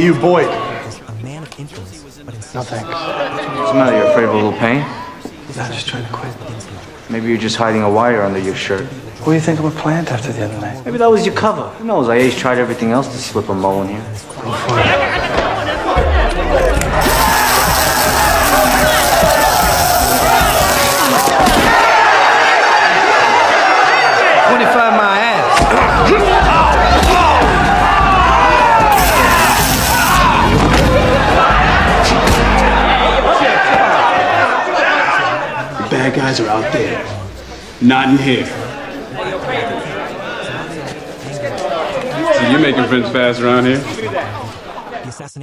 Hey, you, Boyd. A man of influence, but in No thanks. What's the matter? You're afraid of a little pain? I'm just trying to quit. Maybe you're just hiding a wire under your shirt. Who do you think I would plant after the other night? Maybe that was your cover. Who knows? I tried everything else to slip a mole in here. Go for it. Bad guys are out there, not in here. So you're making friends fast around here? the assassination.